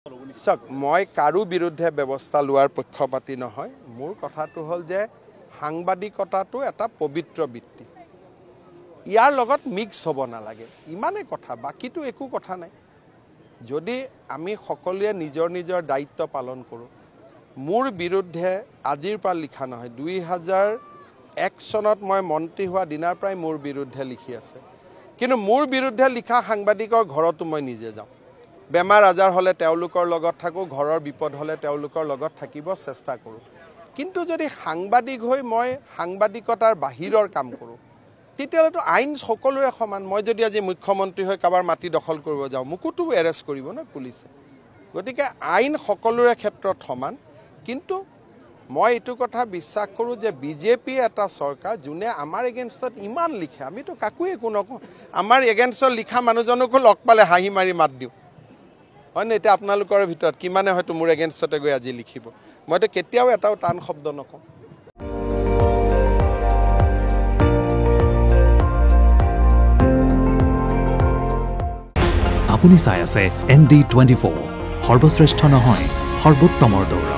চাওক মই কাৰো বিৰুদ্ধে ব্যৱস্থা লোৱাৰ পক্ষপাতী নহয় মোৰ কথাটো হ'ল যে সাংবাদিকতাটো এটা পবিত্ৰ বৃত্তি ইয়াৰ লগত মিক্স হ'ব নালাগে ইমানে কথা বাকিটো একো কথা নাই যদি আমি সকলোৱে নিজৰ নিজৰ দায়িত্ব পালন কৰোঁ মোৰ বিৰুদ্ধে আজিৰ পৰা লিখা নহয় 2001 চনত মই মন্ত্ৰী হোৱা দিনাৰ পৰাই মোৰ বিৰুদ্ধে লিখি আছে কিন্তু মোৰ বিৰুদ্ধে লিখা সাংবাদিকৰ ঘৰতো মই নিজে যাওঁ বেমাৰ আজাৰ হলে তেওঁলোকৰ লগত থাকো ঘৰৰ বিপদ হলে তেওঁলোকৰ লগত থাকিব চেষ্টা কৰোঁ কিন্তু যদি সাংবাদিক হৈ মই সাংবাদিকতাৰ বাহিৰৰ কাম কৰোঁ তেতিয়াহ'লেতো আইন সকলোৰে সমান মই যদি আজি মুখ্যমন্ত্ৰী হৈ কাবাৰ মাটি দখল কৰিব যাওঁ মোকোতো এৰেষ্ট কৰিব না পুলিচে গতিকে আইন সকলোৰে ক্ষেত্ৰত সমান কিন্তু মই এইটো কথা বিশ্বাস কৰোঁ যে বিজেপি এটা চৰকাৰ যোনে আমাৰ এগেইনষ্টত ইমান লিখে আমিতো কাকো একো নকওঁ আমাৰ এগেইনষ্টত লিখা মানুহজনকো লগ পালে হাঁহি মাৰি মাত দিওঁ হয় না এতিয়া আপোনালোকৰ ভিতৰত কিমানে হয়তো মোৰ এগেইনষ্টতে গৈ আজি লিখিব মইতো কেতিয়াও এটাও টান শব্দ নকওঁ আপুনি চাই আছে ND24 সৰ্বশ্ৰেষ্ঠ নহয় সৰ্বোত্তমৰ দৌৰ